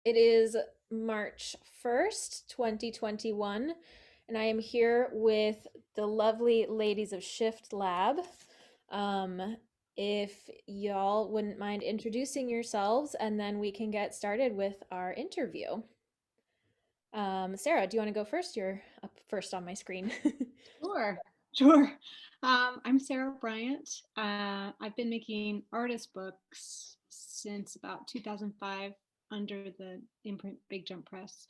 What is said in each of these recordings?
It is March 1st, 2021, and I am here with the lovely ladies of Shift Lab. Um, if y'all wouldn't mind introducing yourselves, and then we can get started with our interview. Sarah, do you want to go first? You're up first on my screen. Sure, sure. I'm Sarah Bryant. I've been making artist books since about 2005 under the imprint Big Jump Press.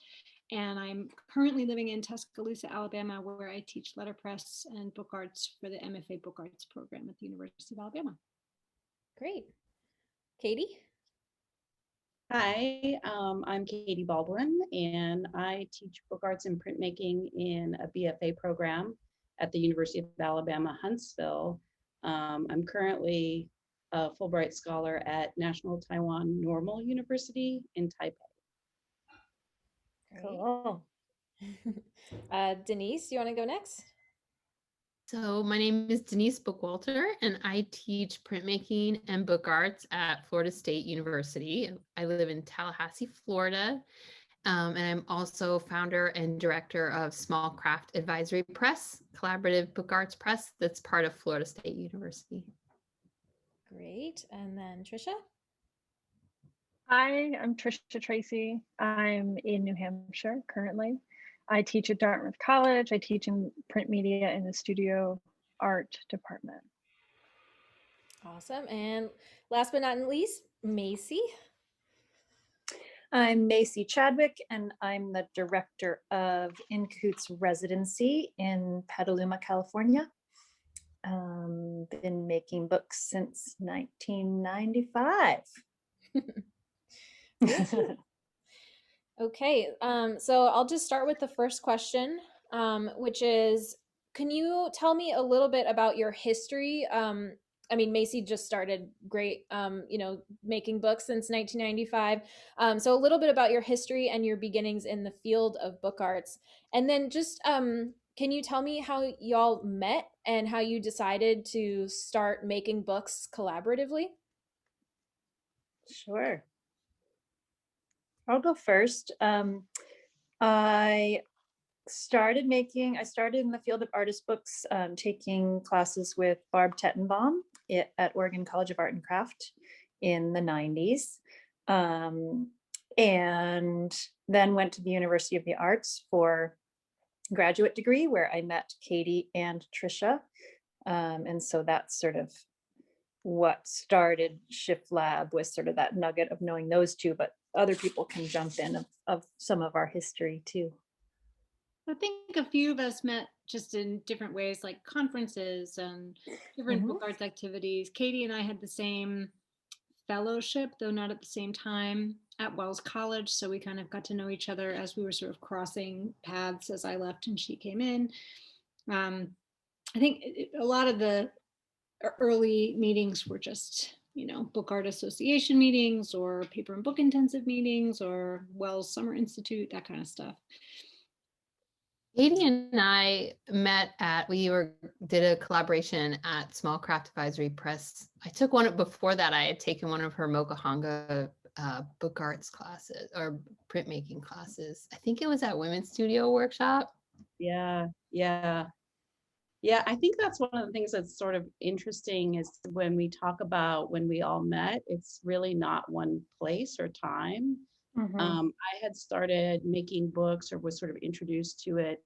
And I'm currently living in Tuscaloosa, Alabama, where I teach letterpress and book arts for the MFA Book Arts program at the University of Alabama. Great. Katie? Hi, I'm Katie Baldwin, and I teach book arts and printmaking in a BFA program at the University of Alabama, Huntsville. I'm currently a Fulbright Scholar at National Taiwan Normal University in Taipei. Cool. Denise, you want to go next? So my name is Denise Bookwalter, and I teach printmaking and book arts at Florida State University. I live in Tallahassee, Florida, and I'm also founder and director of Small Craft Advisory Press, collaborative book arts press that's part of Florida State University. Great. And then Trisha? Hi, I'm Trisha Tracy. I'm in New Hampshire currently. I teach at Dartmouth College. I teach in print media in the studio art department. Awesome. And last but not least, Macy. I'm Macy Chadwick, and I'm the director of In Cahoots residency in Petaluma, California. Been making books since 1995. Okay, so I'll just start with the first question, which is, can you tell me a little bit about your history? I mean, Macy just started making books since 1995. So a little bit about your history and your beginnings in the field of book arts. And then just, can you tell me how y'all met and how you decided to start making books collaboratively? Sure. I'll go first. I started in the field of artist books, taking classes with Barb Tettenbaum at Oregon College of Art and Craft in the 90s. And then went to the University of the Arts for graduate degree, where I met Katie and Trisha. And so that's sort of what started Shift Lab, was sort of that nugget of knowing those two, but other people can jump in of some of our history too. I think a few of us met just in different ways, like conferences and different book arts activities. Katie and I had the same fellowship, though not at the same time, at Wells College. So we kind of got to know each other as we were sort of crossing paths as I left and she came in. I think a lot of the early meetings were just, book art association meetings or paper and book intensive meetings or Wells Summer Institute, that kind of stuff. Katie and I did a collaboration at Small Craft Advisory Press. I took one before that. I had taken one of her Mokahanga book arts classes or printmaking classes. I think it was at Women's Studio Workshop. Yeah. I think that's one of the things that's sort of interesting is when we talk about when we all met, it's really not one place or time. I had started making books or was sort of introduced to it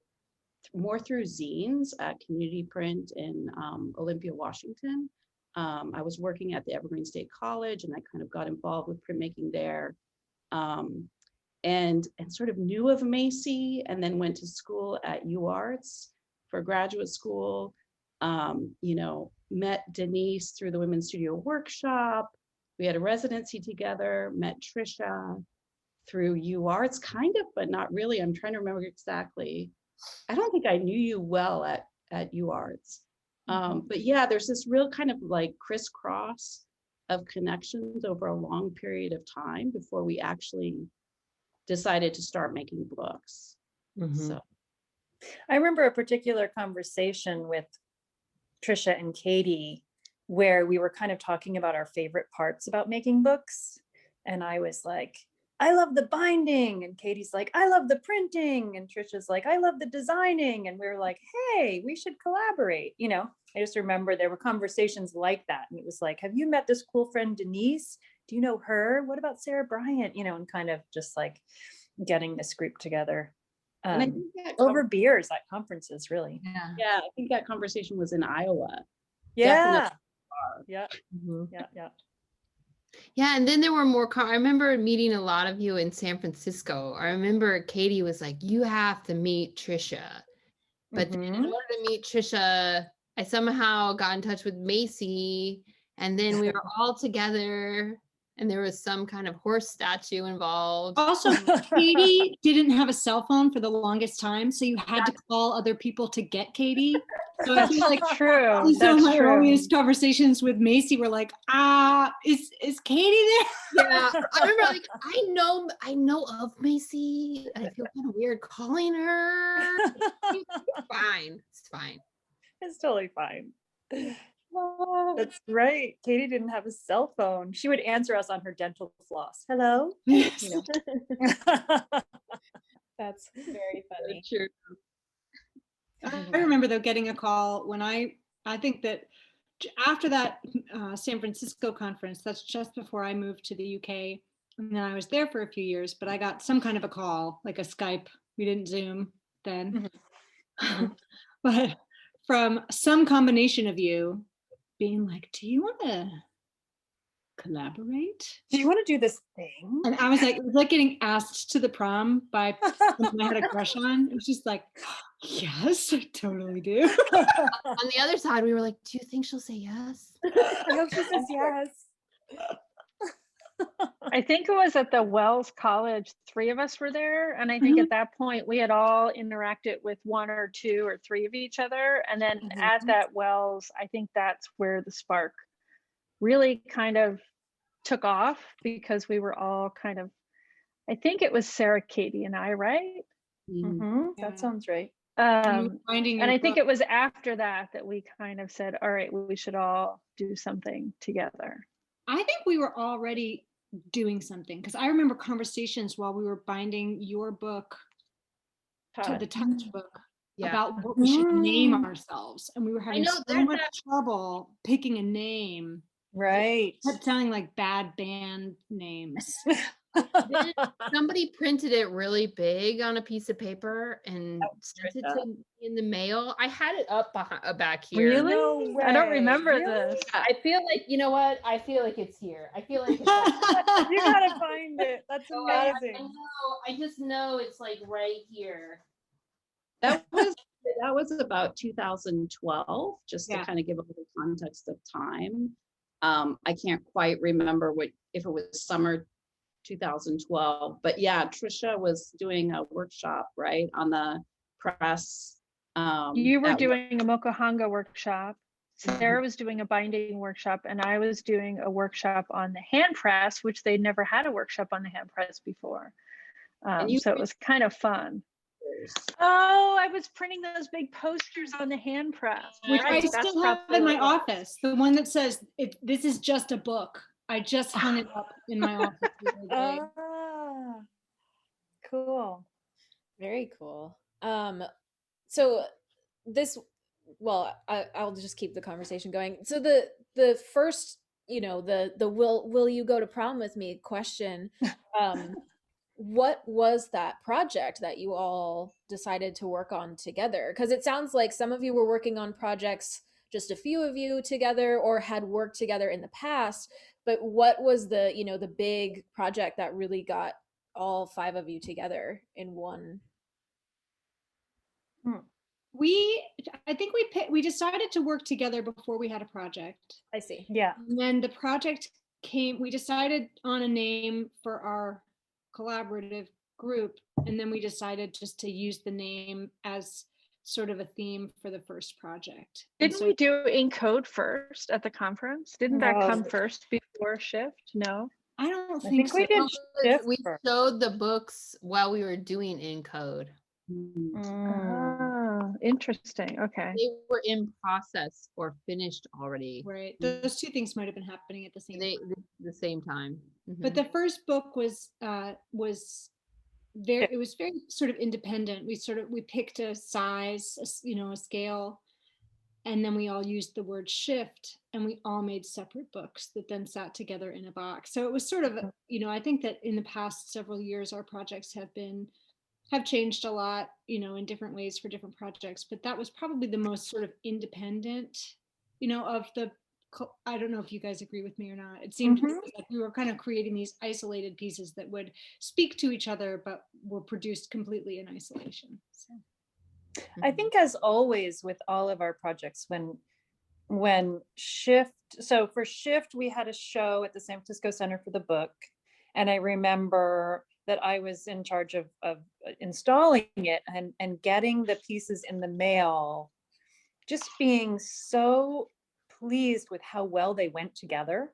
more through zines at Community Print in Olympia, Washington. I was working at the Evergreen State College and I kind of got involved with printmaking there, and sort of knew of Macy, and then went to school at UArts for graduate school. Met Denise through the Women's Studio Workshop. We had a residency together, met Trisha through UArts, kind of, but not really. I'm trying to remember exactly. I don't think I knew you well at UArts. But yeah, there's this real kind of like crisscross of connections over a long period of time before we actually decided to start making books. So I remember a particular conversation with Trisha and Katie where we were kind of talking about our favorite parts about making books. And I was like, I love the binding. And Katie's like, I love the printing. And Trisha's like, I love the designing. And we were like, hey, we should collaborate. You know, I just remember there were conversations like that. And it was like, have you met this cool friend, Denise? Do you know her? What about Sarah Bryant? You know, and kind of just like getting this group together And I think that over beers at conferences, really. yeah, I think that conversation was in Iowa. Yeah. Definitely. Yeah. Yeah. Yeah, and then there were more. I remember meeting a lot of you in San Francisco. I remember Katie was like, "You have to meet Trisha," but then in order to meet Trisha, I somehow got in touch with Macy, and then we were all together, and there was some kind of horse statue involved. Also, Katie didn't have a cell phone for the longest time, so you had to call other people to get Katie. So I feel like True. some of my That's earliest conversations with Macy were like, is Katie there? Yeah, I remember like I know of Macy, and I feel kind of weird calling her. It's fine. It's fine. It's totally fine. That's right. Katie didn't have a cell phone. She would answer us on her dental floss. Hello. You know. That's very funny. True. I remember though getting a call when I think that after that San Francisco conference, that's just before I moved to the UK. And then I was there for a few years, but I got some kind of a call, like a Skype. We didn't Zoom then. But from some combination of you being like, do you want to collaborate? Do you want to do this thing? And I was like, it was like getting asked to the prom by someone I had a crush on. It was just like, yes, I totally do. On the other side, we were like, do you think she'll say yes? I hope she says yes. I think it was at the Wells College, 3 of us were there. And I think at that point we had all interacted with 1 or 2 or 3 of each other. And then at that Wells, I think that's where the spark really kind of took off, because we were all kind of, I think it was Sarah, Katie, and I, right? That sounds right. And And I think it was after that we kind of said, all right, we should all do something together. I think we were already doing something, because I remember conversations while we were binding your book to the textbook about what we should name ourselves. And we were having so much trouble picking a name. Right. It kept sounding like bad band names. Then somebody printed it really big on a piece of paper and sent it to me in the mail. I had it up back here. Really? No way. I don't remember Really? this. I feel like, you know what? I feel like it's here. I feel like it's You gotta find it. That's amazing. I know. I just know it's like right here. That was about 2012, just to kind of give a little context of time. I can't quite remember if it was summer 2012, but yeah, Trisha was doing a workshop, right, on the press. You were doing a Mokuhanga workshop. Sarah was doing a binding workshop, and I was doing a workshop on the hand press, which they'd never had a workshop on the hand press before. So it was kind of fun. Oh, I was printing those big posters on the hand press. Which I still have in my office. The one that says, this is just a book. I just hung it up in my office the other day. Cool. Very cool. So this, well, I'll just keep the conversation going. So the first, you know, the will you go to prom with me question, what was that project that you all decided to work on together? Because it sounds like some of you were working on projects, just a few of you together, or had worked together in the past. But what was the, you know, the big project that really got all 5 of you together in one? I think we decided to work together before we had a project. I see. Yeah. And then the project we decided on a name for our collaborative group, and then we decided just to use the name as sort of a theme for the first project. Didn't we do Encode first at the conference? Didn't that come first before Shift? No. I don't I think think we so. did Shift We first. showed the books while we were doing Encode. Oh, interesting. Okay. They were in process or finished already. Right. Those 2 things might have been happening at the same time. The same time. But the first book was very, it was very sort of independent. We picked a size, a scale, and then we all used the word shift, and we all made separate books that then sat together in a box. So it was sort of, I think that in the past several years, our projects have changed a lot, in different ways for different projects, but that was probably the most sort of independent, of the, I don't know if you guys agree with me or not. It seemed like we were kind of creating these isolated pieces that would speak to each other, but were produced completely in isolation. So. I think, as always with all of our projects, when Shift, so for Shift, we had a show at the San Francisco Center for the Book. And I remember that I was in charge of installing it and getting the pieces in the mail, just being so pleased with how well they went together,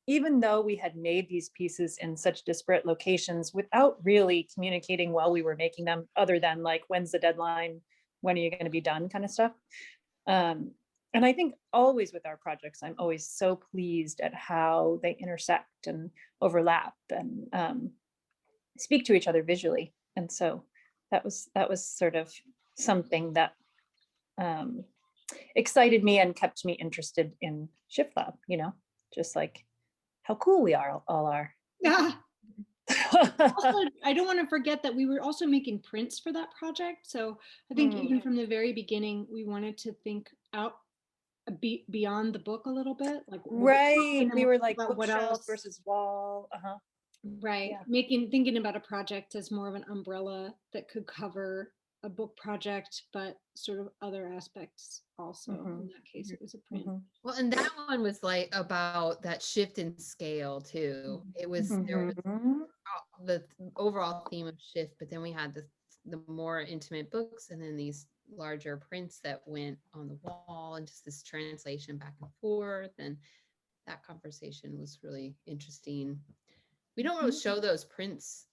even though we had made these pieces in such disparate locations without really communicating while we were making them, other than like, when's the deadline? When are you going to be done, kind of stuff. And I think always with our projects, I'm always so pleased at how they intersect and overlap and speak to each other visually. And so that was sort of something that excited me and kept me interested in Shift Lab, just like how cool we all are. Yeah. Also, I don't want to forget that we were also making prints for that project. So I think even from the very beginning, we wanted to think out beyond the book a little bit, like right. We were like bookshelf versus wall. Right. Yeah. Thinking about a project as more of an umbrella that could cover a book project, but sort of other aspects also. In that case, it was a print. Well, and that one was like about that shift in scale too. It was, there was the overall theme of shift, but then we had the more intimate books, and then these larger prints that went on the wall, and just this translation back and forth. And that conversation was really interesting. We don't really show those prints.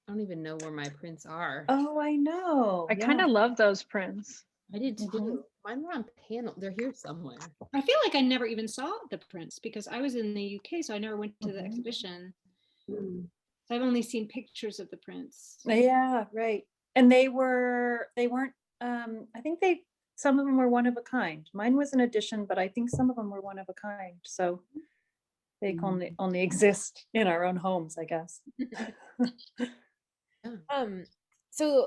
I don't even know where my prints are. Oh, I know. I kind of love those prints. I did too. Mine were on panel. They're here somewhere. I feel like I never even saw the prints because I was in the UK, so I never went to the exhibition. So I've only seen pictures of the prints. Yeah, right. And they weren't, I think some of them were one of a kind. Mine was an edition, but I think some of them were one of a kind. So they only exist in our own homes, I guess. So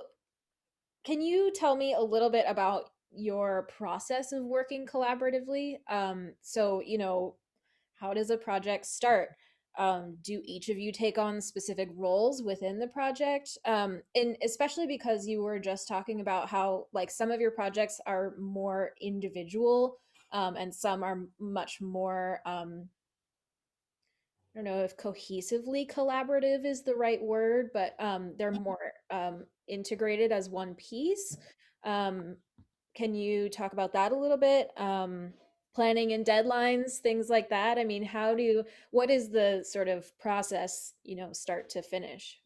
can you tell me a little bit about your process of working collaboratively? So, how does a project start? Do each of you take on specific roles within the project? And especially because you were just talking about how like some of your projects are more individual, and some are much more, I don't know if cohesively collaborative is the right word, but they're more integrated as one piece. Can you talk about that a little bit? Planning and deadlines, things like that. I mean, what is the sort of process, start to finish?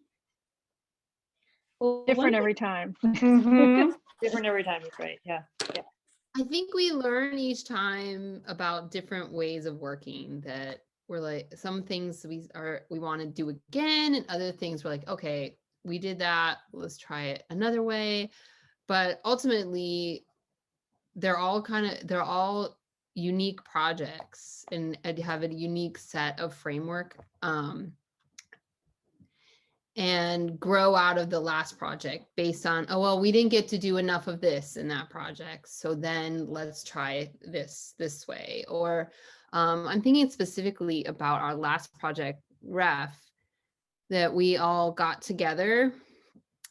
Well, Different every time. different every time, that's right. Yeah. I think we learn each time about different ways of working, that we're like, some things we want to do again, and other things we're like, okay, we did that, let's try it another way. But ultimately, they're all unique projects and have a unique set of framework, and grow out of the last project based on, oh, well, we didn't get to do enough of this in that project, so then let's try this way. Or I'm thinking specifically about our last project, Ref, that we all got together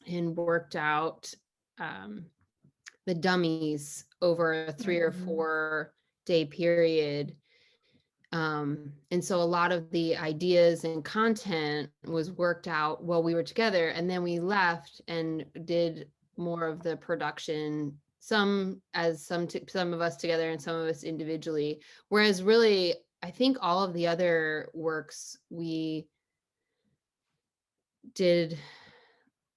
and worked out the dummies over a 3 or 4 day period. And so a lot of the ideas and content was worked out while we were together, and then we left and did more of the production, some of us together and some of us individually. Whereas really, I think all of the other works, we did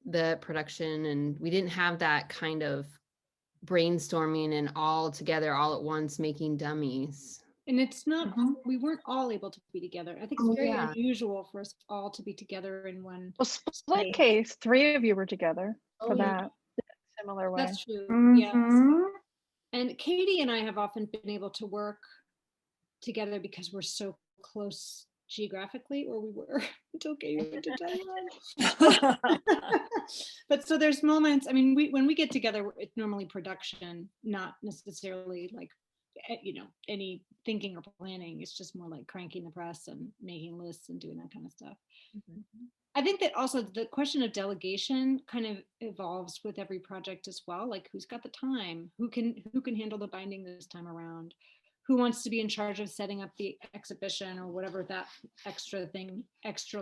the production, and we didn't have that kind of brainstorming and all together all at once making dummies. And it's not, Mhm. we weren't all able to be together. I think it's very unusual for us all to be together in one Well, split space. case, 3 of you were together for Oh, yeah. that similar way. That's true. Yes. Mhm. And Katie and I have often been able to work together because we're so close geographically, or we were until Katie went to Taiwan. But so there's moments, I mean, when we get together, it's normally production, not necessarily like, any thinking or planning. It's just more like cranking the press and making lists and doing that kind of stuff. I think that also the question of delegation kind of evolves with every project as well. Like, who's got the time? Who can handle the binding this time around? Who wants to be in charge of setting up the exhibition or whatever that extra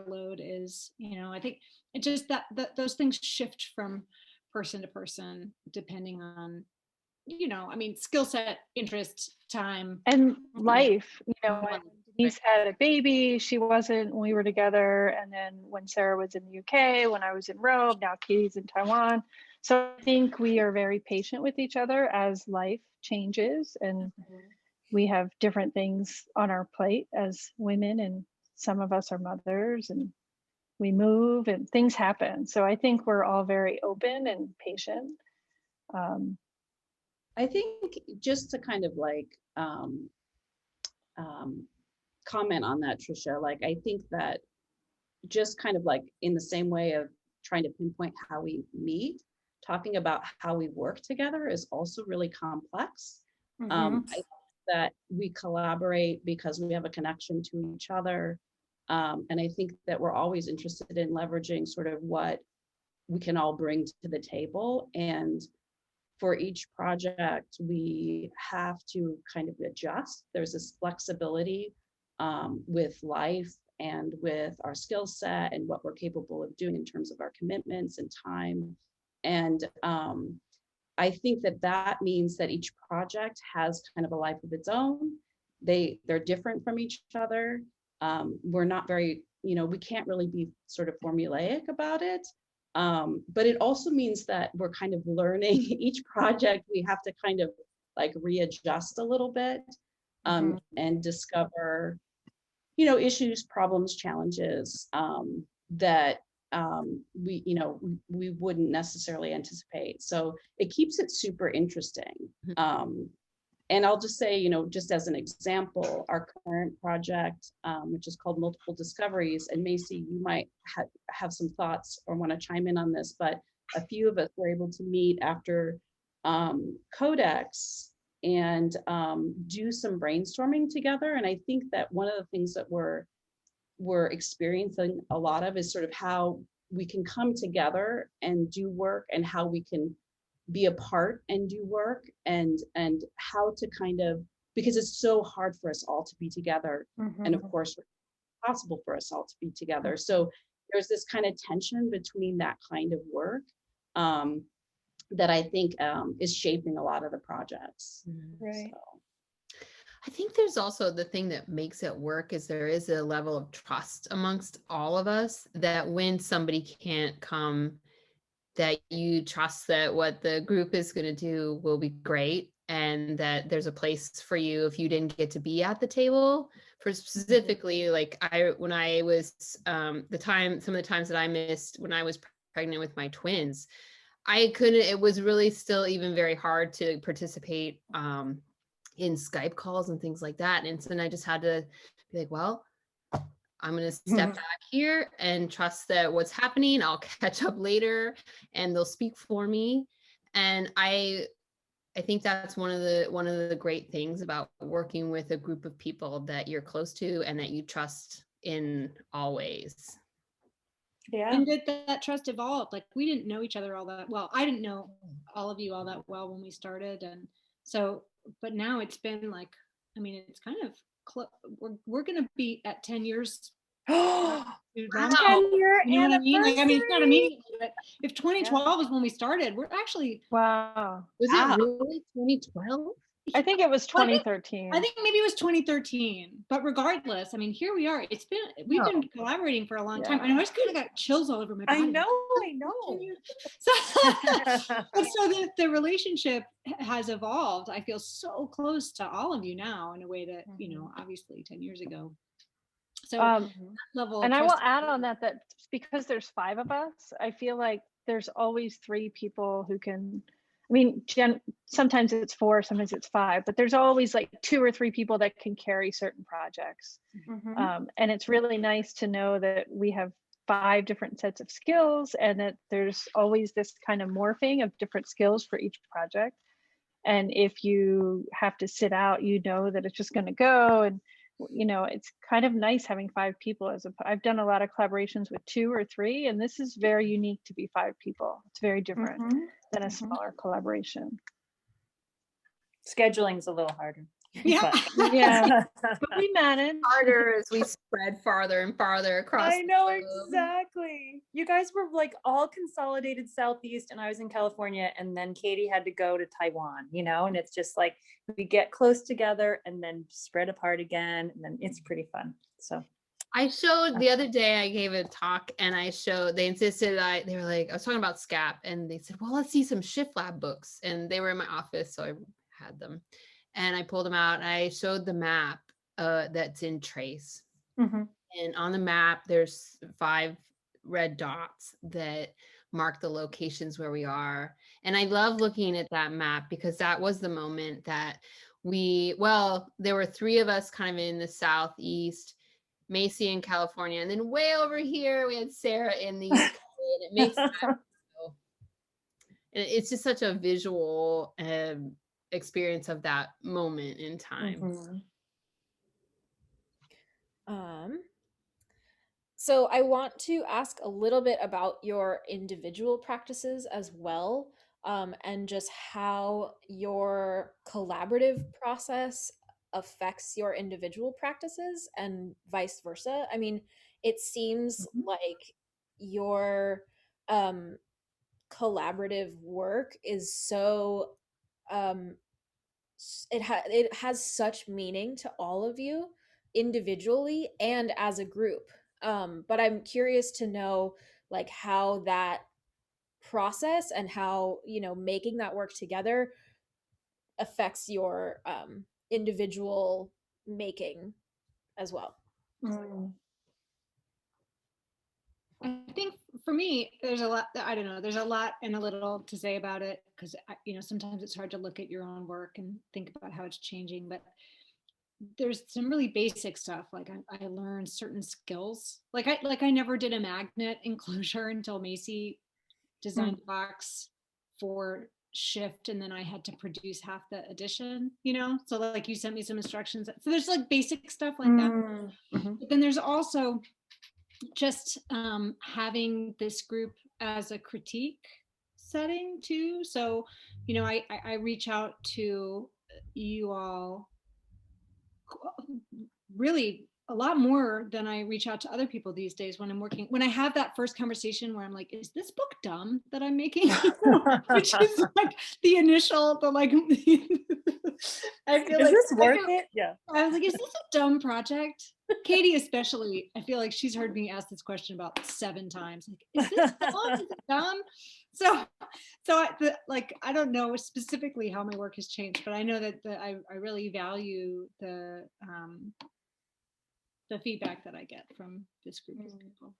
load is? I think it just that those things shift from person to person depending on, I mean, skill set, interest, time, And life, when money. Denise had a baby, she wasn't when we were together. And then when Sarah was in the UK, when I was in Rome, now Katie's in Taiwan. So I think we are very patient with each other as life changes, and we have different things on our plate as women, and some of us are mothers, and we move and things happen. So I think we're all very open and patient. I think just to kind of like comment on that, Trisha, like I think that just kind of like in the same way of trying to pinpoint how we meet, talking about how we work together is also really complex. I think that we collaborate because we have a connection to each other. And I think that we're always interested in leveraging sort of what we can all bring to the table. And for each project, we have to kind of adjust. There's this flexibility with life and with our skill set and what we're capable of doing in terms of our commitments and time. And I think that that means that each project has kind of a life of its own. They're different from each other. We're not very, we can't really be sort of formulaic about it. But it also means that we're kind of learning each project. We have to kind of like readjust a little bit and discover, issues, problems, challenges that we wouldn't necessarily anticipate. So it keeps it super interesting. And I'll just say, just as an example, our current project, which is called Multiple Discoveries, and Macy, you might have some thoughts or want to chime in on this, but a few of us were able to meet after Codex and do some brainstorming together. And I think that one of the things that we're experiencing a lot of is sort of how we can come together and do work, and how we can be apart and do work, and how to kind of, because it's so hard for us all to be together, and of course it's possible for us all to be together. So there's this kind of tension between that kind of work that I think is shaping a lot of the projects. Right. So. I think there's also the thing that makes it work is there is a level of trust amongst all of us that when somebody can't come, that you trust that what the group is going to do will be great, and that there's a place for you if you didn't get to be at the table. For specifically, like when I was some of the times that I missed when I was pregnant with my twins, it was really still even very hard to participate in Skype calls and things like that. And so then I just had to be like, well, I'm going to step back here and trust that what's happening, I'll catch up later and they'll speak for me. And I think that's one of the great things about working with a group of people that you're close to and that you trust in all ways. Yeah. And did that trust evolve? Like, we didn't know each other all that well. I didn't know all of you all that well when we started. And so, but now it's been like, I mean, it's kind of we're going to be at 10 years. 10-year You know what I mean? Like, I mean, it's not immediately, but if 2012 is when we started, we're actually. Wow. Was it really 2012? I think it was Well, I think 2013. maybe it was 2013, but regardless, I mean, here we are. We've been collaborating for a long time. I just kind of got chills all over my body. I know. So, but so the relationship has evolved. I feel so close to all of you now in a way that, obviously 10 years ago. So level of and I will trust. add on that because there's 5 of us, I feel like there's always 3 people who can, I mean, sometimes it's 4, sometimes it's 5, but there's always like 2 or 3 people that can carry certain projects. And it's really nice to know that we have 5 different sets of skills and that there's always this kind of morphing of different skills for each project. And if you have to sit out, that it's just going to go. And it's kind of nice having 5 people. I've done a lot of collaborations with 2 or 3, and this is very unique to be 5 people. It's very different than a smaller collaboration. Scheduling's a little harder. Yeah. But we managed. Harder as we spread farther and farther across. I know, exactly. You guys were like all consolidated Southeast, and I was in California, and then Katie had to go to Taiwan, and it's just like we get close together and then spread apart again, and then it's pretty fun. So I showed the other day, I gave a talk and they insisted they were like, I was talking about SCAP and they said, well, let's see some Shift Lab books. And they were in my office, so I had them. And I pulled them out and I showed the map that's in Trace. And on the map, there's 5 red dots that mark the locations where we are. And I love looking at that map because that was the moment that there were 3 of us kind of in the Southeast, Macy in California, and then way over here, we had Sarah in the UK. And it makes it's just such a visual experience of that moment in time. So I want to ask a little bit about your individual practices as well, and just how your collaborative process affects your individual practices and vice versa. I mean, it seems like your collaborative work is so it has such meaning to all of you individually and as a group. But I'm curious to know like how that process and how making that work together affects your individual making as well. I think for me, there's a lot, I don't know, there's a lot and a little to say about it because, sometimes it's hard to look at your own work and think about how it's changing, but there's some really basic stuff. Like I learned certain skills. Like I never did a magnet enclosure until Macy designed a box for Shift, and then I had to produce half the edition, so like you sent me some instructions. So there's like basic stuff like that. But then there's also just having this group as a critique setting too. So, I reach out to you all really a lot more than I reach out to other people these days when I have that first conversation where I'm like, is this book dumb that I'm making? Which is like the initial, I feel is this worth it? Yeah. I was like, is this a dumb project? Katie especially, I feel like she's heard me ask this question about 7 times. Like, is this dumb? Is it dumb? So I don't know specifically how my work has changed, but I know that I really value the feedback that I get from this group of people.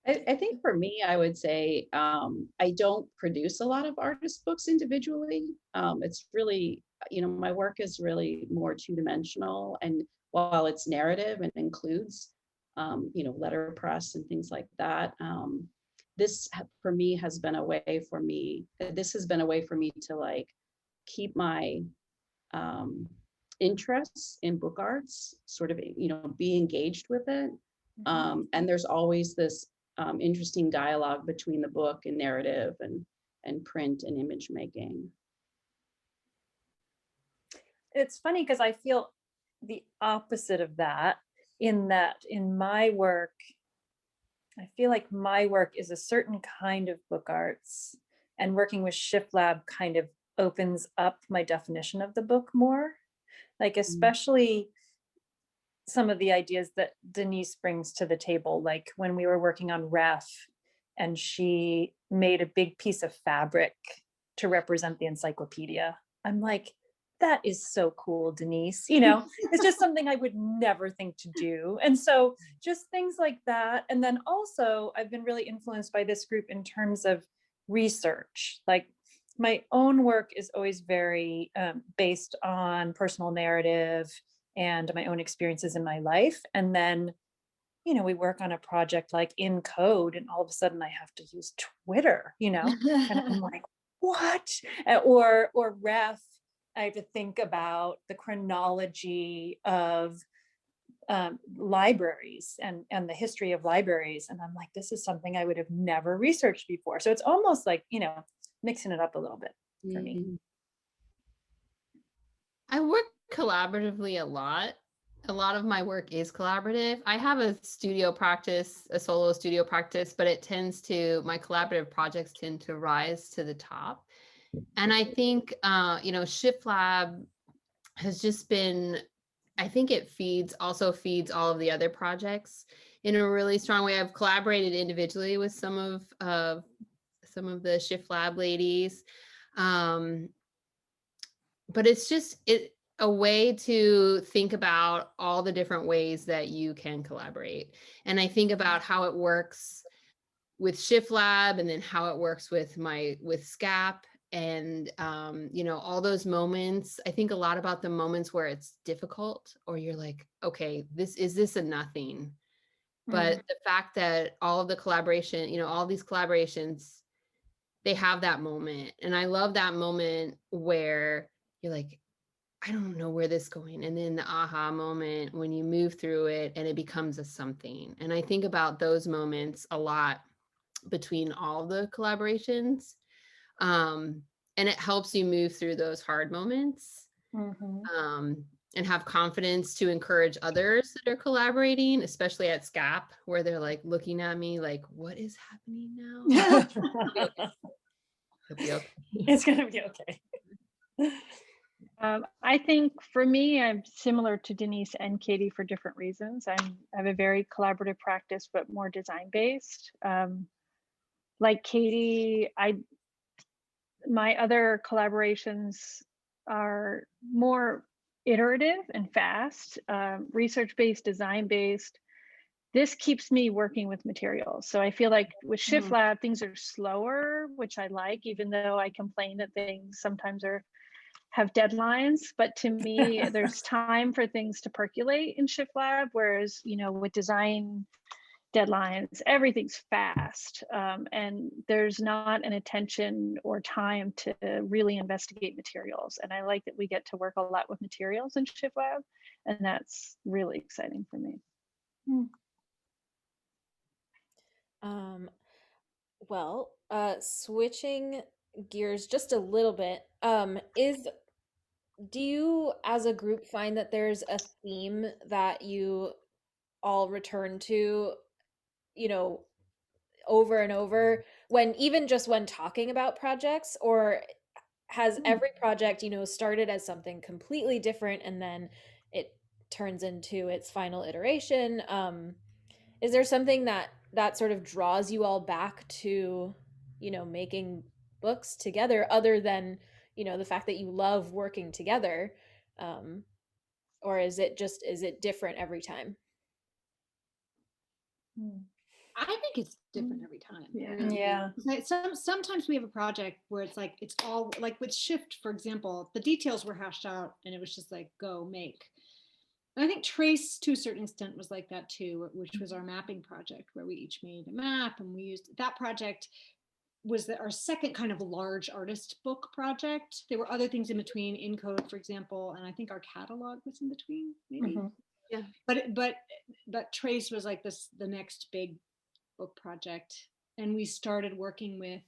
I think for me, I would say I don't produce a lot of artist books individually. It's really, my work is really more 2-dimensional, and while it's narrative and includes, letterpress and things like that, this for me has been a way for me. This has been a way for me to like keep my interests in book arts, sort of, be engaged with it. And there's always this interesting dialogue between the book and narrative and print and image making. It's funny because I feel the opposite of that in my work, I feel like my work is a certain kind of book arts, and working with Shift Lab kind of opens up my definition of the book more. Like, especially some of the ideas that Denise brings to the table, like when we were working on Ref and she made a big piece of fabric to represent the encyclopedia. I'm like, that is so cool, Denise. You know, it's just something I would never think to do. And so just things like that. And then also, I've been really influenced by this group in terms of research. Like, my own work is always very based on personal narrative and my own experiences in my life. And then, you know, we work on a project like in code, and all of a sudden I have to use Twitter, you know, and I'm like, what? Or Ref, I have to think about the chronology of libraries and the history of libraries. And I'm like, this is something I would have never researched before. So it's almost like, you know, mixing it up a little bit for me. I work collaboratively a lot. A lot of my work is collaborative. I have a studio practice, a solo studio practice, but it tends to, my collaborative projects tend to rise to the top. And I think, you know, Shift Lab has just been, I think it also feeds all of the other projects in a really strong way. I've collaborated individually with some of the Shift Lab ladies. But it's just a way to think about all the different ways that you can collaborate. And I think about how it works with Shift Lab, and then how it works with SCAP, and you know, all those moments. I think a lot about the moments where it's difficult, or you're like, okay, is this a nothing? But the fact that all of the collaboration, you know, all these collaborations, they have that moment. And I love that moment where you're like, I don't know where this is going. And then the aha moment when you move through it and it becomes a something. And I think about those moments a lot between all the collaborations. And it helps you move through those hard moments. And have confidence to encourage others that are collaborating, especially at SCAP, where they're like looking at me like, what is happening now? It'll be okay. It's gonna be okay. I think for me, I'm similar to Denise and Katie for different reasons. I have a very collaborative practice, but more design based. Like Katie, my other collaborations are more iterative and fast, research based, design based. This keeps me working with materials. So I feel like with Shift Lab, things are slower, which I like, even though I complain that things sometimes have deadlines. But to me, there's time for things to percolate in Shift Lab, whereas, you know, with design deadlines, everything's fast, and there's not an attention or time to really investigate materials. And I like that we get to work a lot with materials in Shift Lab, and that's really exciting for me. Well, switching gears just a little bit, do you as a group find that there's a theme that you all return to, you know, over and over, when even just when talking about projects, or has every project, you know, started as something completely different and then it turns into its final iteration? Is there something that sort of draws you all back to, you know, making books together, other than, you know, the fact that you love working together? Or is it different every time? I think it's different every time. Yeah. Like sometimes we have a project where it's like, it's all like with Shift, for example, the details were hashed out and it was just like, go make. And I think Trace, to a certain extent, was like that too, which was our mapping project, where we each made a map, and we used that project was our second kind of large artist book project. There were other things in between, in code, for example, and I think our catalog was in between, maybe. Yeah. But Trace was like the next big book project, and we started working with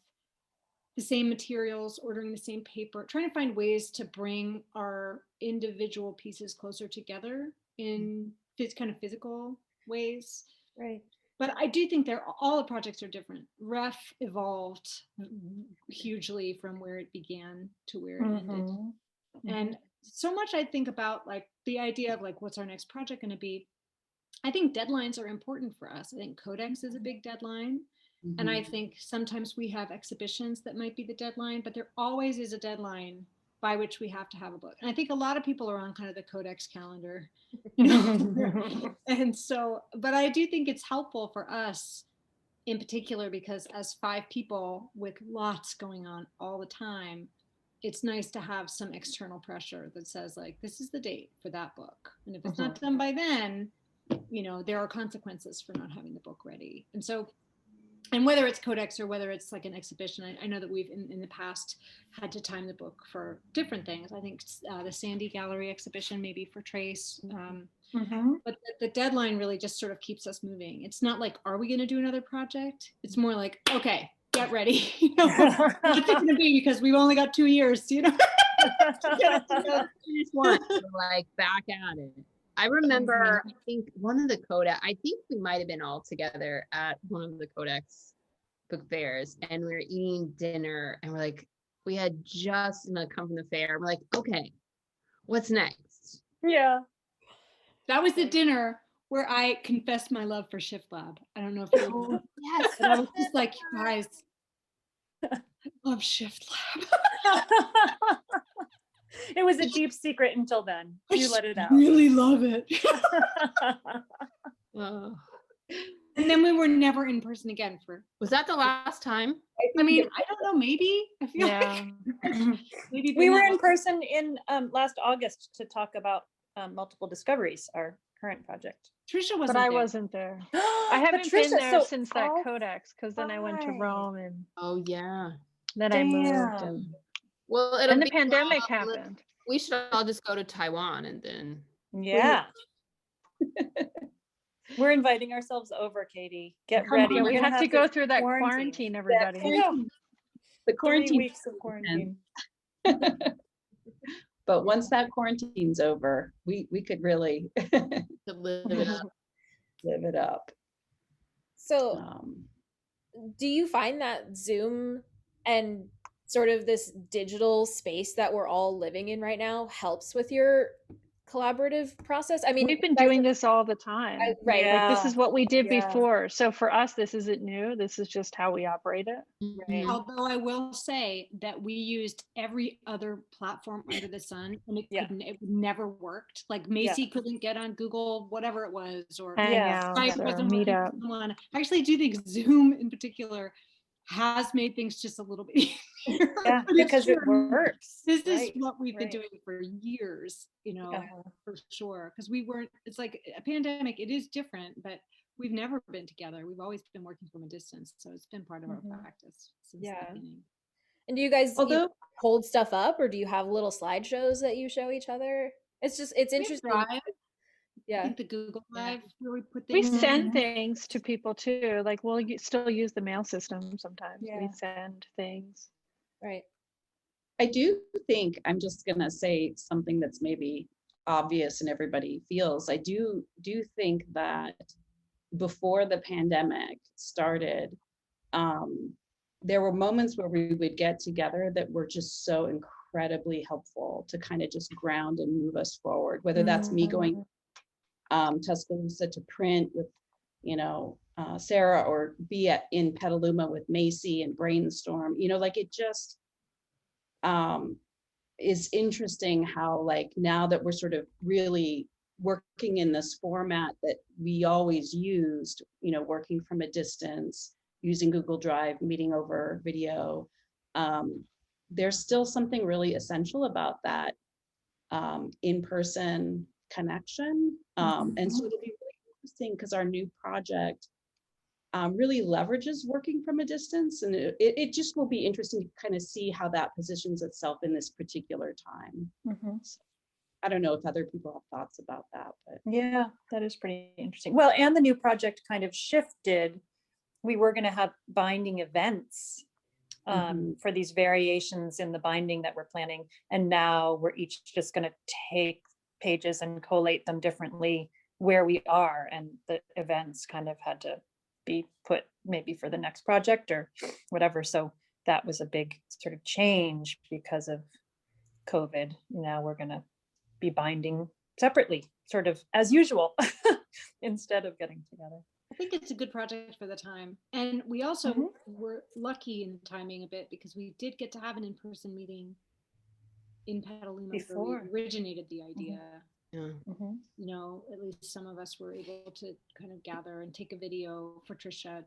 the same materials, ordering the same paper, trying to find ways to bring our individual pieces closer together in kind of physical ways. Right. but I do think all the projects are different. Ref evolved hugely from where it began to where it ended. And so much I think about like the idea of like, what's our next project going to be? I think deadlines are important for us. I think Codex is a big deadline. And I think sometimes we have exhibitions that might be the deadline, but there always is a deadline by which we have to have a book. And I think a lot of people are on kind of the Codex calendar, you know. And so, but I do think it's helpful for us in particular, because as 5 people with lots going on all the time, it's nice to have some external pressure that says like, this is the date for that book. And if it's not done by then, you know, there are consequences for not having the book ready. And so, and whether it's Codex or whether it's like an exhibition, I know that we've in the past had to time the book for different things. I think the Sandy Gallery exhibition, maybe for Trace, but the deadline really just sort of keeps us moving. It's not like, are we going to do another project? It's more like, okay, get ready. You know, what's it going to be? Because we've only got 2 years, you know. Like back at it. I remember, I think one of the Codex, I think we might have been all together at one of the Codex book fairs, and we were eating dinner, and we're like, we had just come from the fair. We're like, okay, what's next? Yeah. That was the dinner where I confessed my love for Shift Lab. I don't know if you remember. Yes. And I was just like, you guys, I love Shift Lab. It was a deep secret until then. You let it out. Really love it. And then we were never in person again for. Was that the last time? I mean, I don't know. Maybe I feel like maybe we were in person in last August to talk about multiple discoveries, our current project. Trisha wasn't. But I there. wasn't there. I haven't been there since that Codex, because then I went to Rome and then I moved. And well, and the pandemic happened. We should all just go to Taiwan and then. Yeah. We're inviting ourselves over, Katie. Get ready. Yeah, we have to go through that quarantine, everybody. The quarantine 3 weeks of quarantine. But once that quarantine's over, we could really live it up. Live it up. So do you find that Zoom and sort of this digital space that we're all living in right now helps with your collaborative process? I mean, we've been doing this all the time, right? Like this is what we did before. So for us, this isn't new. This is just how we operate it. Right. Although I will say that we used every other platform under the sun, and it never worked. Like Macy couldn't get on Google, whatever it was, or Hangouts or Meetup. I actually do think Zoom in particular has made things just a little bit easier. Yeah, because it works. This is what we've been doing for years, you know, for sure. Because it's like a pandemic, it is different, but we've never been together. We've always been working from a distance. So it's been part of our practice since the beginning. And do you guys hold stuff up, or do you have little slideshows that you show each other? It's interesting. I think the Google Drive where we put We things. send things to people too. Like we'll still use the mail system sometimes. Yeah. We send things. Right. I do think, I'm just gonna say something that's maybe obvious and everybody feels. I do think that before the pandemic started, there were moments where we would get together that were just so incredibly helpful to kind of just ground and move us forward. Whether that's me going Tuscaloosa to print with, Sarah, or be in Petaluma with Macy and brainstorm, like it just is interesting how, like, now that we're sort of really working in this format that we always used, working from a distance, using Google Drive, meeting over video, there's still something really essential about that in-person connection. And so it'll be really interesting because our new project really leverages working from a distance, and it just will be interesting to kind of see how that positions itself in this particular time. So, I don't know if other people have thoughts about that, but yeah, that is pretty interesting. Well, and the new project kind of shifted. We were going to have binding events for these variations in the binding that we're planning, and now we're each just going to take pages and collate them differently where we are, and the events kind of had to be put maybe for the next project or whatever. So that was a big sort of change because of COVID. Now we're going to be binding separately, sort of as usual, instead of getting together. I think it's a good project for the time. And we also were lucky in timing a bit because we did get to have an in-person meeting in Petaluma where we originated the idea. Yeah. You know, at least some of us were able to kind of gather and take a video for Trisha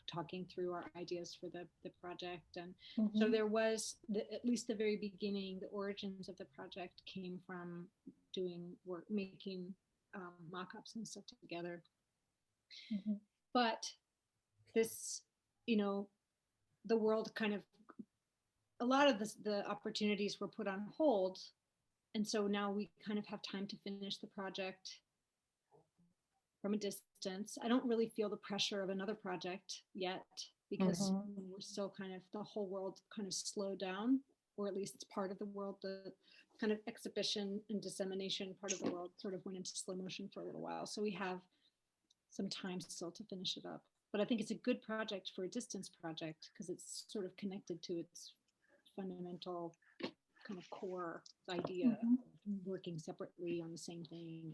talking through our ideas for the project. And so there was, at least the very beginning, the origins of the project came from doing work, making mock-ups and stuff together. But this, you know, the world kind of, a lot of the opportunities were put on hold. And so now we kind of have time to finish the project from a distance. I don't really feel the pressure of another project yet because we're still kind of, the whole world kind of slowed down, or at least it's part of the world, the kind of exhibition and dissemination part of the world sort of went into slow motion for a little while. So we have some time still to finish it up. But I think it's a good project for a distance project because it's sort of connected to its fundamental kind of core idea of working separately on the same thing.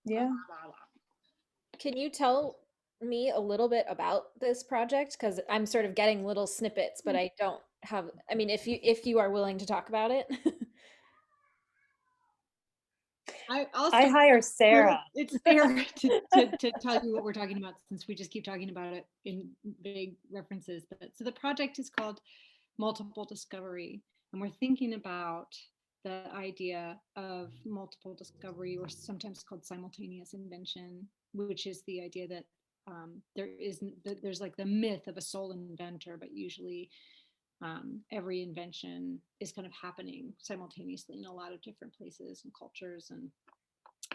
Yeah. Can you tell me a little bit about this project? Because I'm sort of getting little snippets, but I don't have, I mean, if you are willing to talk about it. I hire Sarah. It's fair to tell you what we're talking about since we just keep talking about it in vague references. But so the project is called Multiple Discovery, and we're thinking about the idea of multiple discovery, or sometimes called simultaneous invention, which is the idea that there's like the myth of a sole inventor, but usually every invention is kind of happening simultaneously in a lot of different places and cultures.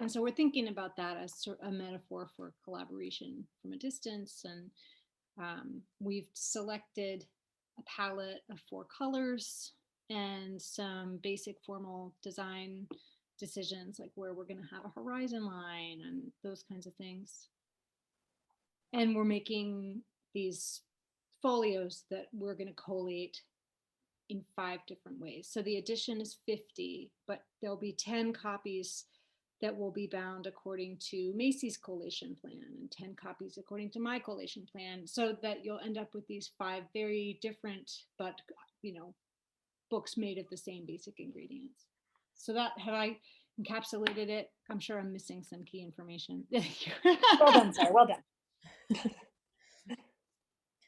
And so we're thinking about that as sort of a metaphor for collaboration from a distance. And we've selected a palette of 4 colors and some basic formal design decisions, like where we're going to have a horizon line and those kinds of things. And we're making these folios that we're going to collate in 5 different ways. So the edition is 50, but there'll be 10 copies that will be bound according to Macy's collation plan and 10 copies according to my collation plan, so that you'll end up with these 5 very different, but, you know, books made of the same basic ingredients. So that, have I encapsulated it? I'm sure I'm missing some key information. Well done, Sarah. Well done.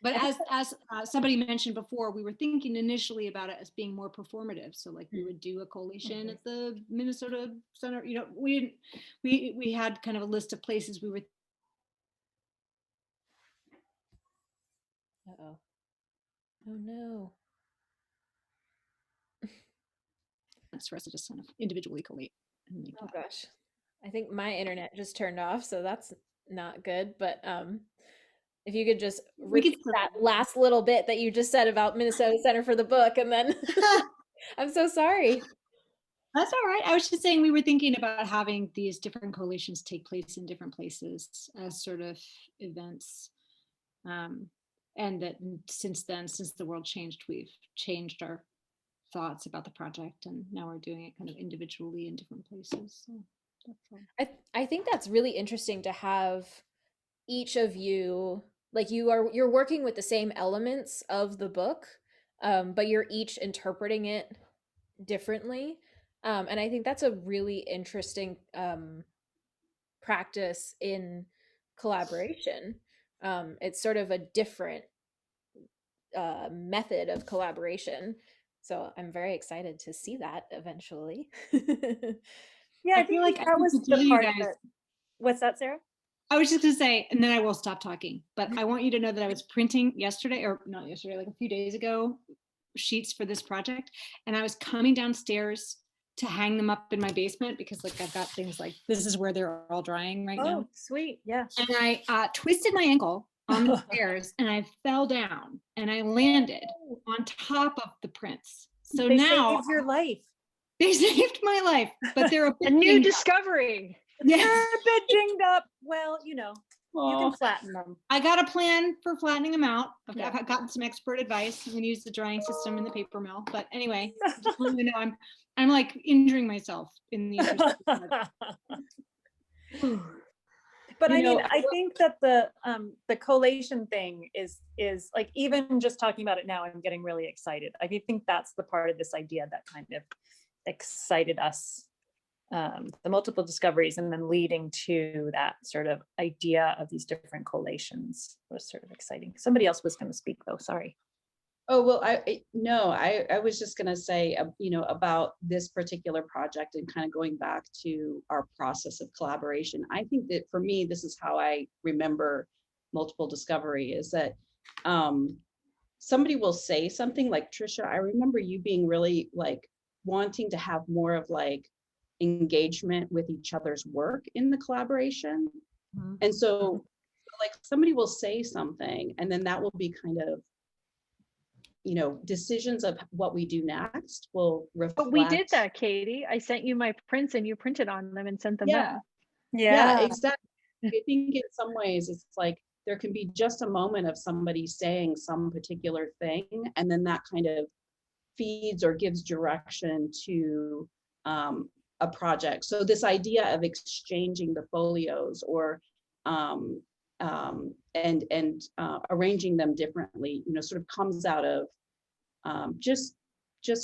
But as somebody mentioned before, we were thinking initially about it as being more performative. So like we would do a collation at the Minnesota Center. You know, we had kind of a list of places we were. Uh-oh. Oh no. For us to just kind of individually collate. And make Oh that. gosh. I think my internet just turned off, so that's not good. But if you could just repeat that last little bit that you just said about Minnesota Center for the Book, and then I'm so sorry. That's all right. I was just saying we were thinking about having these different collations take place in different places as sort of events. And that since then, since the world changed, we've changed our thoughts about the project, and now we're doing it kind of individually in different places. So that's all. I think that's really interesting to have each of you, like you're working with the same elements of the book, but you're each interpreting it differently. And I think that's a really interesting practice in collaboration. It's sort of a different method of collaboration. So I'm very excited to see that eventually. Yeah, I feel like that was the part that. What's that, Sarah? I was just gonna say, and then I will stop talking, but I want you to know that I was printing yesterday, or not yesterday, like a few days ago, sheets for this project. And I was coming downstairs to hang them up in my basement because like I've got things like, this is where they're all drying right now. Oh, sweet, yeah. And I twisted my ankle on the stairs and I fell down and I landed on top of the prints. So they now saved your life. They saved my life, but they're a new discovery. Yeah, a bit dinged up. Well, you know, You can Oh, flatten them. I got a plan for flattening them out. Yeah. I've gotten some expert advice. I'm gonna use the drying system in the paper mill. But anyway, just let you know, I'm like injuring myself in the interest of But You I mean, know, I think that the collation thing is like, even just talking about it now, I'm getting really excited. I think that's the part of this idea that kind of excited us, the multiple discoveries, and then leading to that sort of idea of these different collations was sort of exciting. Somebody else was going to speak though, sorry. Oh, well, I was just gonna say, about this particular project and kind of going back to our process of collaboration. I think that for me, this is how I remember multiple discovery is that somebody will say something like, Trisha, I remember you being really like wanting to have more of like engagement with each other's work in the collaboration. And so like somebody will say something and then that will be kind of, decisions of what we do next will reflect. But we did that, Katie. I sent you my prints and you printed on them and sent them Yeah. back. Yeah, exactly. I think in some ways it's like there can be just a moment of somebody saying some particular thing, and then that kind of feeds or gives direction to a project. So this idea of exchanging the folios or and arranging them differently, sort of comes out of just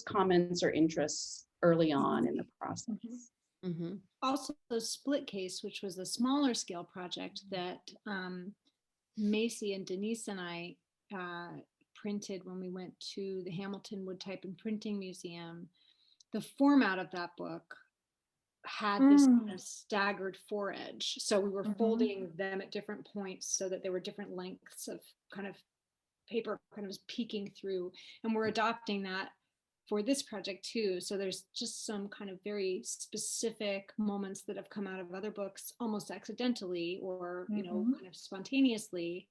comments or interests early on in the process. Also, the split case, which was a smaller scale project that Macy and Denise and I printed when we went to the Hamilton Wood Type and Printing Museum. The format of that book had this kind of staggered foredge. So we were folding them at different points so that there were different lengths of kind of paper kind of peeking through. And we're adopting that for this project too. So there's just some kind of very specific moments that have come out of other books almost accidentally or, kind of spontaneously,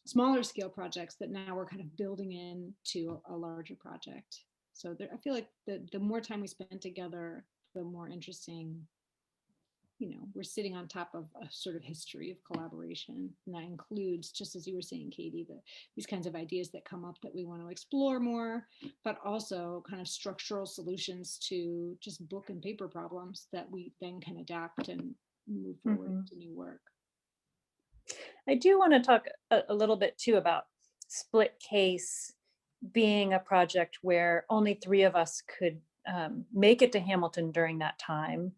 smaller scale projects that now we're kind of building into a larger project. So I feel like the more time we spend together, the more interesting, we're sitting on top of a sort of history of collaboration. And that includes, just as you were saying, Katie, these kinds of ideas that come up that we want to explore more, but also kind of structural solutions to just book and paper problems that we then can adapt and move forward into new work. I do want to talk a little bit too about split case being a project where only 3 of us could make it to Hamilton during that time.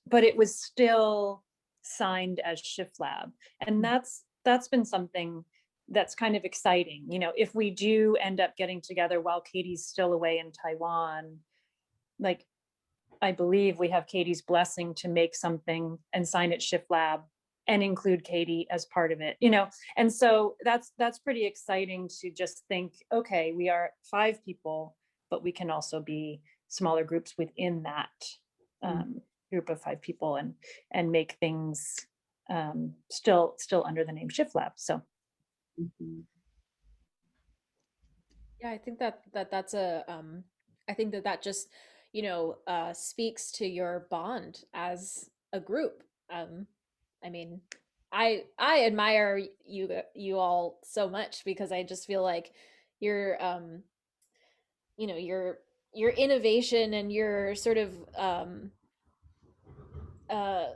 But it was still signed as Shift Lab. And that's been something that's kind of exciting. If we do end up getting together while Katie's still away in Taiwan, like I believe we have Katie's blessing to make something and sign it Shift Lab and include Katie as part of it, and so that's pretty exciting to just think, okay, we are 5 people, but we can also be smaller groups within that group of 5 people and make things still under the name Shift Lab. So Yeah, I think that's a I think that just speaks to your bond as a group. I mean, I admire you all so much because I just feel like your your innovation and your sort of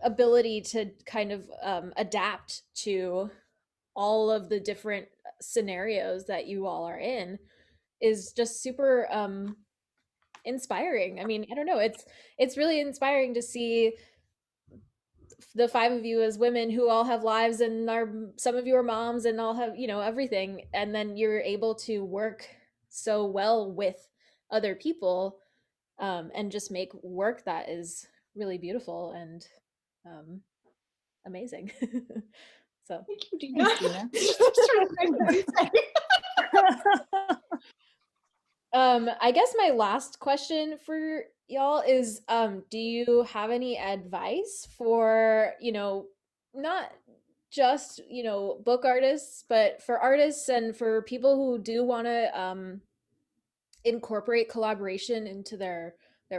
ability to kind of adapt to all of the different scenarios that you all are in is just super inspiring. I mean, I don't know, it's really inspiring to see the 5 of you as women who all have lives and are, some of you are moms and all have, everything, and then you're able to work so well with other people and just make work that is really beautiful and amazing. So Thank you, Dina. I guess my last question for y'all is do you have any advice for, not just, book artists, but for artists and for people who do want to incorporate collaboration into their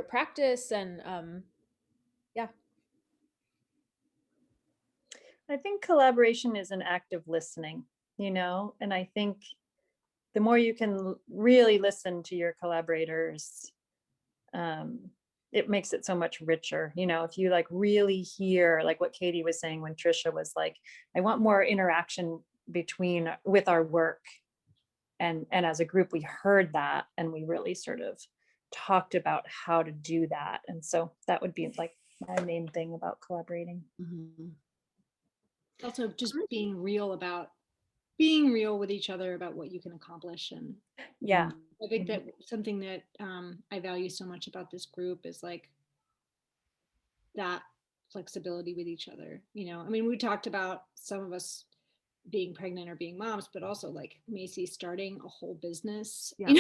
practice and yeah. I think collaboration is an act of listening, and I think the more you can really listen to your collaborators, it makes it so much richer. If you like really hear like what Katie was saying when Trisha was like, I want more interaction with our work. And as a group, we heard that and we really sort of talked about how to do that. And so that would be like my main thing about collaborating. Mhm. Also just being real with each other about what you can accomplish. And Yeah. I think that something that I value so much about this group is like that flexibility with each other. I mean, we talked about some of us being pregnant or being moms, but also like Macy starting a whole business, Yeah.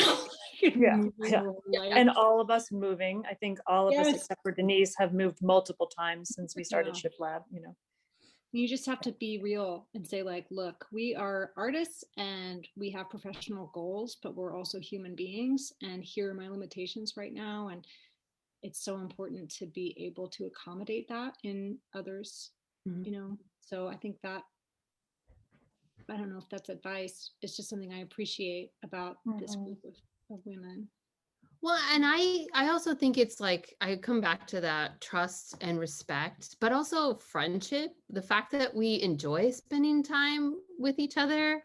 Yeah. moving her whole life. And all of us moving. I think all of us Yes. except for Denise have moved multiple times since we started Yeah. Shift Lab. You just have to be real and say like, look, we are artists and we have professional goals, but we're also human beings, and here are my limitations right now. And it's so important to be able to accommodate that in others, so I think that, I don't know if that's advice, it's just something I appreciate about this group of women. Well, and I also think it's like, I come back to that trust and respect, but also friendship. The fact that we enjoy spending time with each other,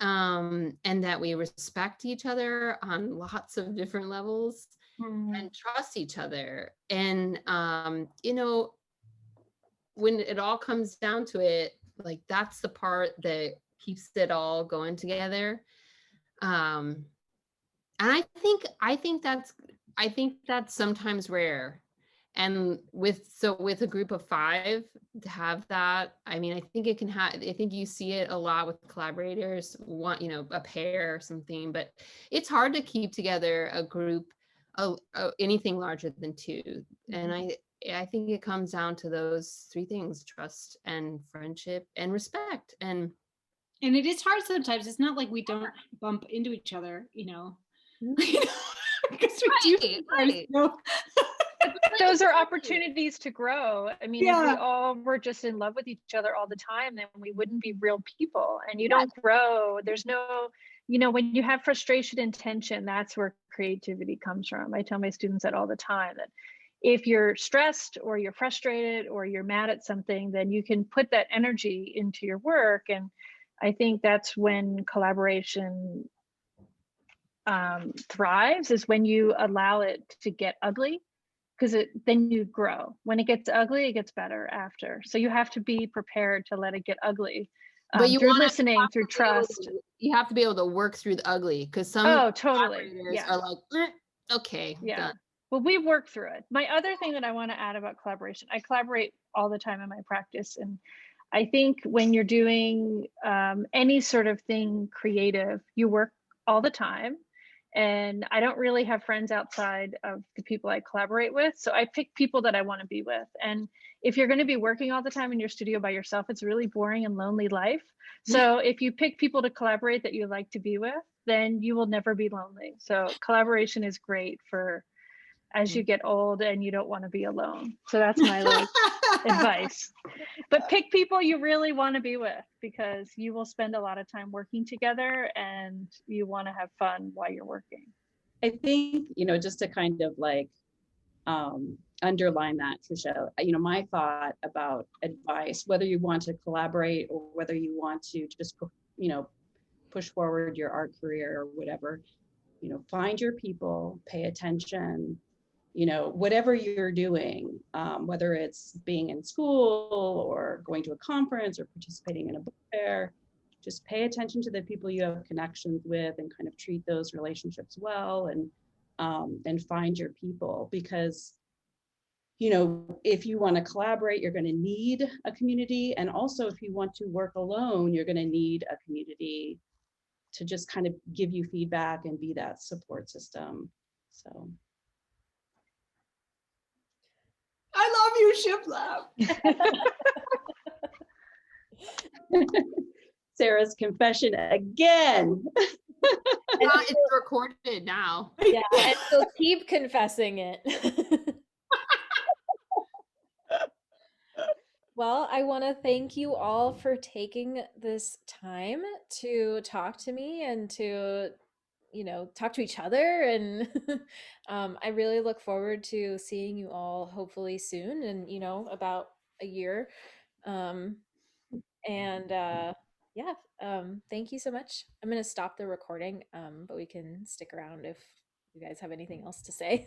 and that we respect each other on lots of different levels and trust each other. And, when it all comes down to it, like that's the part that keeps it all going together. And I think that's sometimes rare. And with a group of 5 to have that, I mean, I think you see it a lot with collaborators, a pair or something, but it's hard to keep together a group of anything larger than 2. And I think it comes down to those 3 things: trust and friendship and respect. And it is hard sometimes. It's not like we don't bump into each other, because we do. Right. Those are opportunities to grow. I mean, if we all were just in love with each other all the time, then we wouldn't be real people, and you don't grow. There's no, when you have frustration and tension, that's where creativity comes from. I tell my students that all the time, that if you're stressed or you're frustrated or you're mad at something, then you can put that energy into your work. And I think that's when collaboration thrives, is when you allow it to get ugly, because then you grow. When it gets ugly, it gets better after. So you have to be prepared to let it get ugly. But you through listening, through trust. You have to be able to work through the ugly, because some totally are like, okay, done. Well, we work through it. My other thing that I want to add about collaboration, I collaborate all the time in my practice. And I think when you're doing any sort of thing creative, you work all the time. And I don't really have friends outside of the people I collaborate with. So I pick people that I want to be with. And if you're going to be working all the time in your studio by yourself, it's a really boring and lonely life. So if you pick people to collaborate that you like to be with, then you will never be lonely. So collaboration is great for as you get old and you don't want to be alone. So that's my advice. But pick people you really want to be with, because you will spend a lot of time working together and you want to have fun while you're working. I think, just to kind of like underline that, Trisha, my thought about advice, whether you want to collaborate or whether you want to just, push forward your art career or whatever, find your people, pay attention, whatever you're doing, whether it's being in school or going to a conference or participating in a book fair, just pay attention to the people you have connections with and kind of treat those relationships well, and find your people. Because, if you want to collaborate, you're going to need a community. And also, if you want to work alone, you're going to need a community to just kind of give you feedback and be that support system. So. I love you, Shift Lab. Sarah's confession again. It's recorded now. Yeah, and so keep confessing it. Well, I want to thank you all for taking this time to talk to me and to, talk to each other. And I really look forward to seeing you all hopefully soon and, about a year. Um, and yeah, thank you so much. I'm going to stop the recording, but we can stick around if you guys have anything else to say.